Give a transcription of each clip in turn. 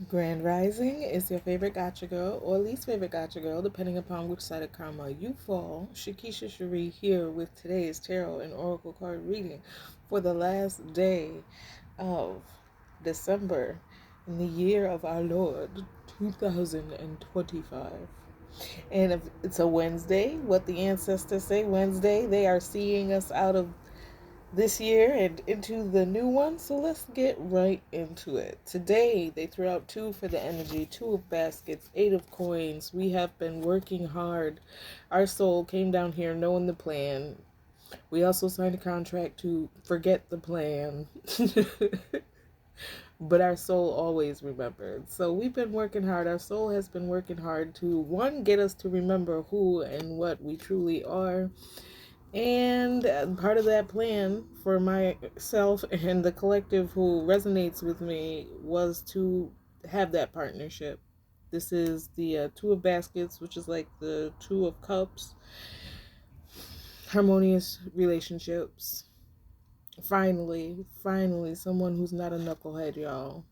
Grand Rising is your favorite gotcha girl or least favorite gotcha girl, depending upon which side of karma you fall. Shakisha Cherie here with today's tarot and oracle card reading for the last day of December in the year of our Lord 2025. And if it's a Wednesday, what the ancestors say Wednesday, they are seeing us out of this year and into the new one. So let's get right into it. Today, they threw out two for the energy, two of baskets, eight of coins. We have been working hard. Our soul came down here knowing the plan. We also signed a contract to forget the plan. But our soul always remembered. So we've been working hard. Our soul has been working hard to, one, get us to remember who and what we truly are, and part of that plan for myself and the collective who resonates with me was to have that partnership. This is the Two of Baskets, which is like the Two of Cups, harmonious relationships. Finally, someone who's not a knucklehead, y'all.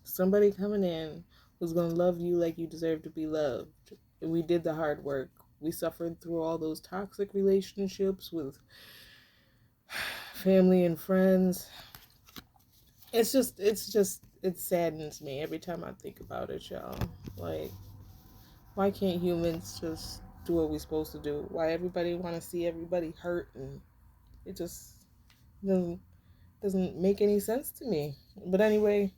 Somebody coming in who's going to love you like you deserve to be loved. And we did the hard work. We suffered through all those toxic relationships with family and friends. It saddens me every time I think about it, y'all. Like, why can't humans just do what we're supposed to do? Why everybody want to see everybody hurt, and it just doesn't make any sense to me. But anyway,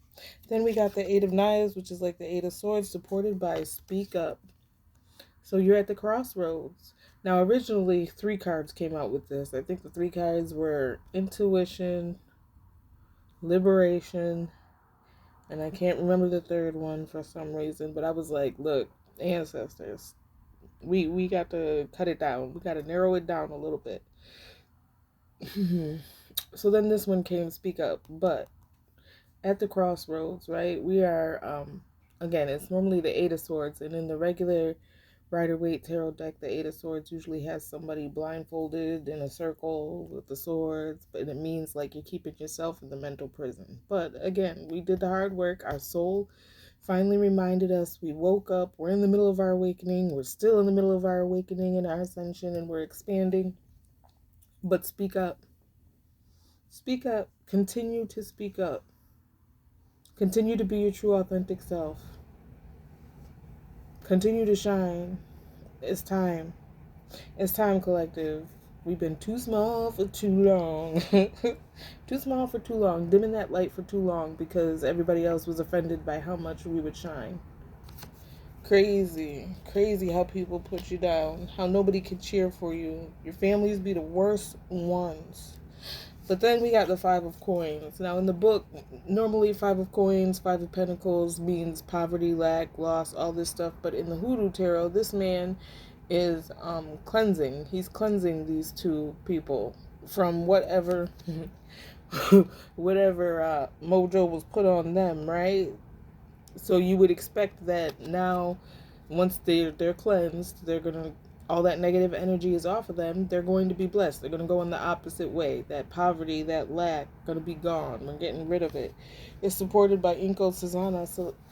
then we got the Eight of Knives, which is like the Eight of Swords, supported by Speak Up. So you're at the crossroads. Now, originally, 3 cards came out with this. I think the 3 cards were Intuition, Liberation, and I can't remember the third one for some reason, but I was like, look, ancestors, we got to cut it down. We got to narrow it down a little bit. So then this one came, Speak Up. But at the crossroads, right, we are, again, it's normally the Eight of Swords, and in the regular Rider-Waite tarot deck, the Eight of Swords usually has somebody blindfolded in a circle with the swords, but it means like you're keeping yourself in the mental prison. But again, we did the hard work. Our soul finally reminded us. We woke up. We're in the middle of our awakening. We're still in the middle of our awakening and our ascension, and we're expanding. But speak up. Speak up. Continue to speak up. Continue to be your true, authentic self. Continue to shine. It's time. It's time, collective. We've been too small for too long. Too small for too long. Dimming that light for too long because everybody else was offended by how much we would shine. Crazy. Crazy how people put you down. How nobody can cheer for you. Your families be the worst ones. But then we got the Five of Coins. Now in the book, normally Five of Coins, Five of Pentacles means poverty, lack, loss, all this stuff. But in the Hoodoo Tarot, this man is cleansing. He's cleansing these two people from whatever mojo was put on them, right? So you would expect that now, once they're cleansed, they're gonna, all that negative energy is off of them. They're going to be blessed. They're gonna go in the opposite way. That poverty, that lack, gonna be gone. We're getting rid of it. It's supported by Inko Susanna,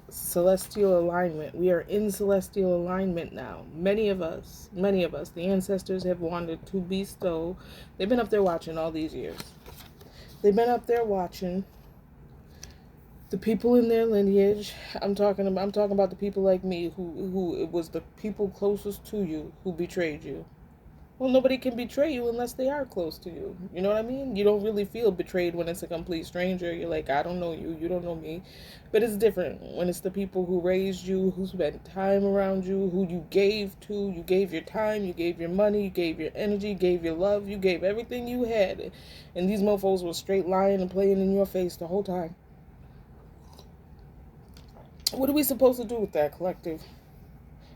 celestial alignment. We are in celestial alignment now. Many of us, the ancestors have wanted to bestow. They've been up there watching all these years. They've been up there watching the people in their lineage. I'm talking about the people like me who it was the people closest to you who betrayed you. Well, nobody can betray you unless they are close to you. You know what I mean? You don't really feel betrayed when it's a complete stranger. You're like, I don't know you, you don't know me. But it's different when it's the people who raised you, who spent time around you, who you gave to. You gave your time, you gave your money, you gave your energy, you gave your love, you gave everything you had. And these mofos were straight lying and playing in your face the whole time. What are we supposed to do with that, collective?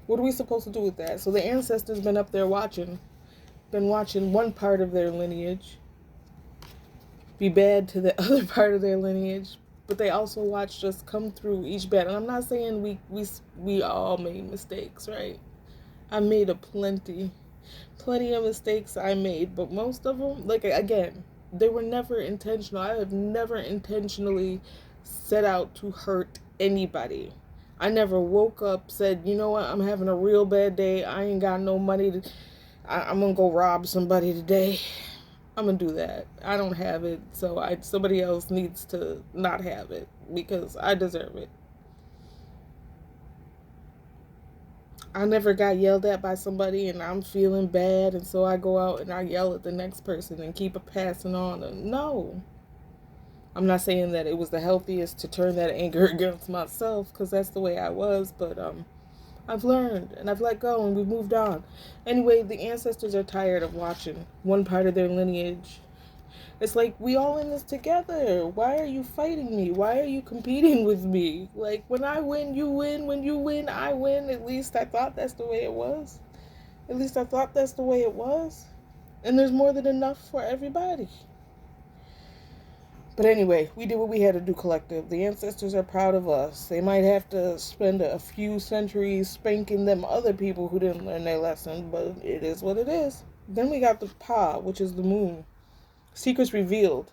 What are we supposed to do with that? So the ancestors been up there watching, been watching one part of their lineage be bad to the other part of their lineage, but they also watched us come through each bad. And I'm not saying we all made mistakes, right? I made plenty of mistakes I made, but most of them, like, again, they were never intentional. I have never intentionally set out to hurt anybody. I never woke up, said, you know what, I'm having a real bad day. I ain't got no money to, I'm gonna go rob somebody today. I'm gonna do that. I don't have it, so somebody else needs to not have it because I deserve it. I never got yelled at by somebody and I'm feeling bad, and so I go out and I yell at the next person and keep passing on. No. I'm not saying that it was the healthiest to turn that anger against myself, because that's the way I was, but I've learned and I've let go and we've moved on. Anyway, the ancestors are tired of watching one part of their lineage. It's like, we all in this together. Why are you fighting me? Why are you competing with me? Like, when I win, you win. When you win, I win. At least I thought that's the way it was. At least I thought that's the way it was. And there's more than enough for everybody. But anyway, we did what we had to do, collective. The ancestors are proud of us. They might have to spend a few centuries spanking them other people who didn't learn their lesson, but it is what it is. Then we got the Pa, which is the moon. Secrets revealed.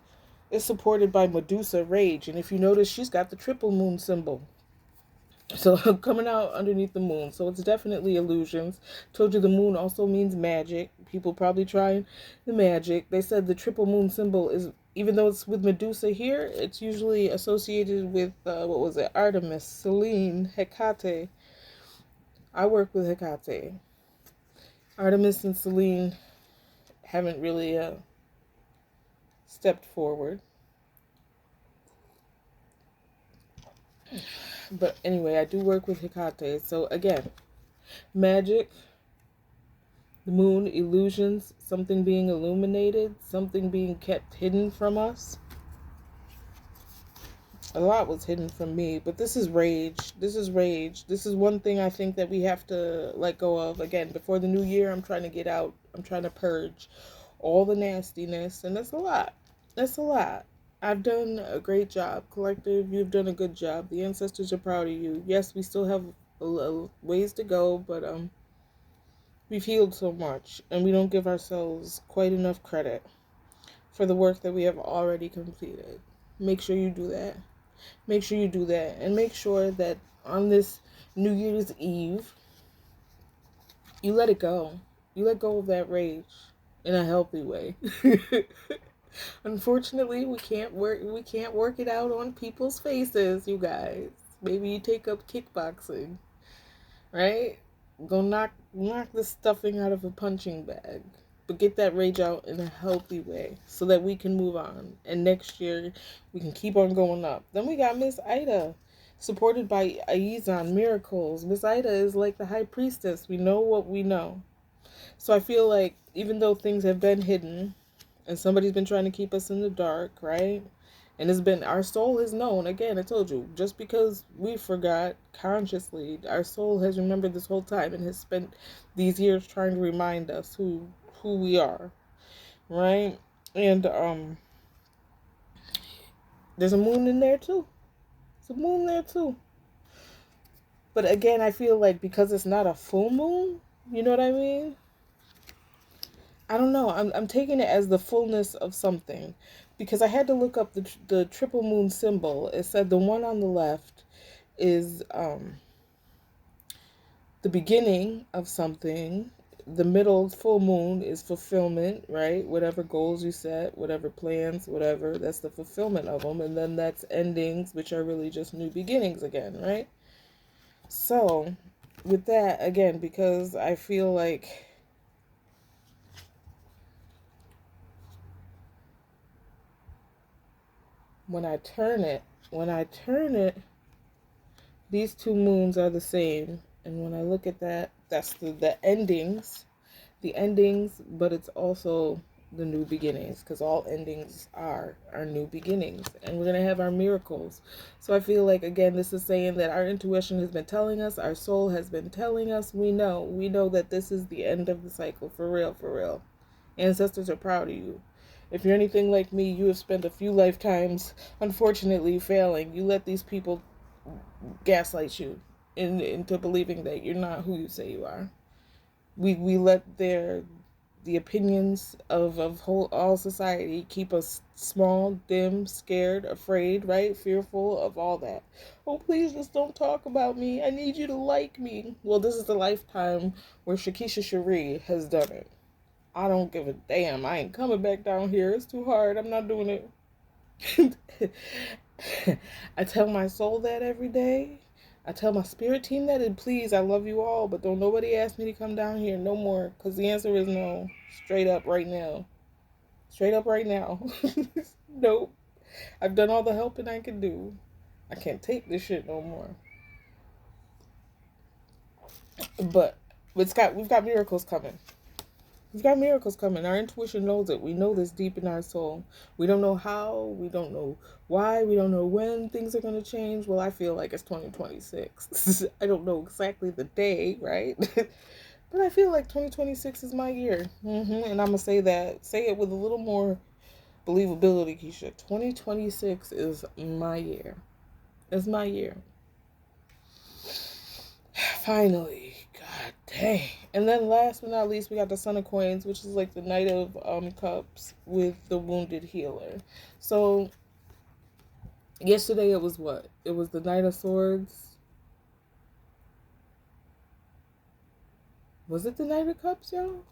It's supported by Medusa Rage, and if you notice, she's got the triple moon symbol. So coming out underneath the moon. So it's definitely illusions. Told you the moon also means magic. People probably trying the magic. They said the triple moon symbol is, even though it's with Medusa here, it's usually associated with, what was it? Artemis, Selene, Hecate. I work with Hecate. Artemis and Selene haven't really stepped forward. But anyway, I do work with Hecate. So again, magic, the moon, illusions, something being illuminated, something being kept hidden from us. A lot was hidden from me, but this is rage. This is rage. This is one thing I think that we have to let go of. Again, before the new year, I'm trying to get out. I'm trying to purge all the nastiness, and that's a lot. That's a lot. I've done a great job. Collective, you've done a good job. The ancestors are proud of you. Yes, we still have a ways to go, but we've healed so much, and we don't give ourselves quite enough credit for the work that we have already completed. Make sure you do that. Make sure you do that. And make sure that on this New Year's Eve, you let it go. You let go of that rage in a healthy way. Unfortunately, we can't work it out on people's faces, you guys. Maybe you take up kickboxing, right? Go knock the stuffing out of a punching bag. But get that rage out in a healthy way so that we can move on. And next year, we can keep on going up. Then we got Miss Ida, supported by Aizan Miracles. Miss Ida is like the high priestess. We know what we know. So I feel like even though things have been hidden and somebody's been trying to keep us in the dark, right? And it's been, our soul has known. Again, I told you, just because we forgot consciously, our soul has remembered this whole time and has spent these years trying to remind us who we are, right? And there's a moon in there too. There's a moon there too. But again, I feel like because it's not a full moon, you know what I mean? I don't know. I'm taking it as the fullness of something, because I had to look up the triple moon symbol. It said the one on the left is the beginning of something. The middle full moon is fulfillment, right? Whatever goals you set, whatever plans, whatever, that's the fulfillment of them. And then that's endings, which are really just new beginnings again, right? So with that, again, because I feel like when I turn it, these two moons are the same. And when I look at that, that's the endings, but it's also the new beginnings, because all endings are new beginnings, and we're going to have our miracles. So I feel like, again, this is saying that our intuition has been telling us, our soul has been telling us, we know that this is the end of the cycle, for real. Ancestors are proud of you. If you're anything like me, you have spent a few lifetimes, unfortunately, failing. You let these people gaslight you into believing that you're not who you say you are. We let their the opinions of all society keep us small, dim, scared, afraid, right? Fearful of all that. Oh, please just don't talk about me. I need you to like me. Well, this is the lifetime where Shakisha Cherie has done it. I don't give a damn. I ain't coming back down here. It's too hard. I'm not doing it. I tell my soul that every day. I tell my spirit team that, and please, I love you all, but don't nobody ask me to come down here no more, because the answer is no. Straight up right now. Straight up right now. Nope. I've done all the helping I can do. I can't take this shit no more. But we've got miracles coming. We've got miracles coming. Our intuition knows it. We know this deep in our soul. We don't know how. We don't know why. We don't know when things are going to change. Well, I feel like it's 2026. I don't know exactly the day, right? But I feel like 2026 is my year. And I'm going to say it with a little more believability, Keisha. 2026 is my year. It's my year. Finally. God dang. And then last but not least, we got the Son of Coins, which is like the Knight of Cups with the Wounded Healer. So yesterday it was what? It was the Knight of Swords. Was it the Knight of Cups, y'all?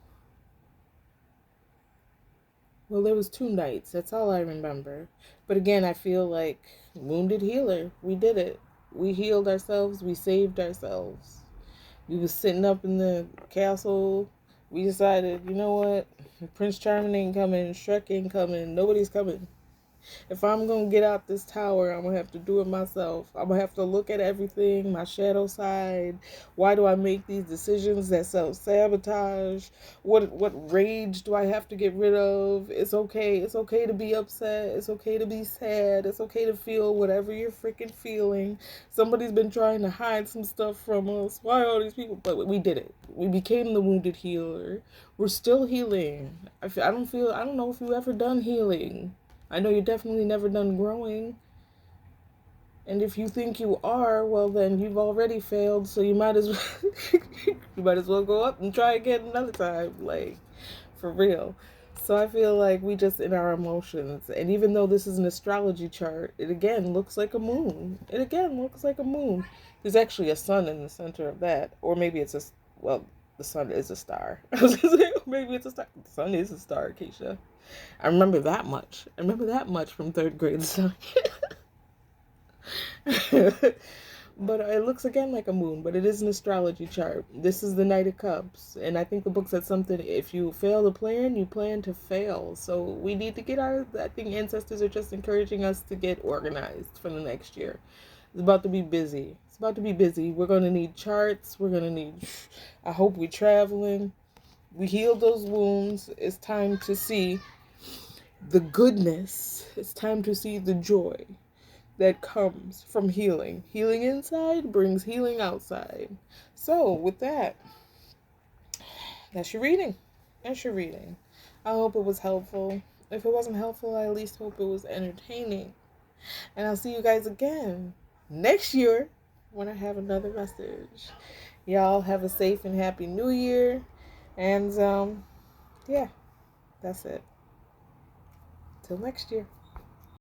Well, there was two knights. That's all I remember. But again, I feel like Wounded Healer. We did it. We healed ourselves. We saved ourselves. We was sitting up in the castle. We decided, you know what? Prince Charming ain't coming. Shrek ain't coming. Nobody's coming. If I'm going to get out this tower, I'm going to have to do it myself. I'm going to have to look at everything, my shadow side. Why do I make these decisions that self-sabotage? What rage do I have to get rid of? It's okay. It's okay to be upset. It's okay to be sad. It's okay to feel whatever you're freaking feeling. Somebody's been trying to hide some stuff from us. Why all these people? But we did it. We became the Wounded Healer. We're still healing. I don't know if you've ever done healing. I know you're definitely never done growing. And if you think you are, well then you've already failed, so you might as well go up and try again another time. Like, for real. So I feel like we just in our emotions. And even though this is an astrology chart, it again looks like a moon. There's actually a sun in the center of that. Or maybe it's the sun is a star. I was gonna say, maybe it's a star. The sun is a star, Keisha. I remember that much. From third grade. So. But it looks again like a moon, but it is an astrology chart. This is the Knight of Cups. And I think the book said something, if you fail to plan, you plan to fail. So we need to I think ancestors are just encouraging us to get organized for the next year. It's about to be busy. We're going to need charts. I hope we're traveling. We healed those wounds. It's time to see the goodness. It's time to see the joy that comes from healing. Healing inside brings healing outside. So with that, that's your reading. I hope it was helpful. If it wasn't helpful, I at least hope it was entertaining. And I'll see you guys again next year when I have another message. Y'all have a safe and happy new year. And yeah, that's it. Till next year.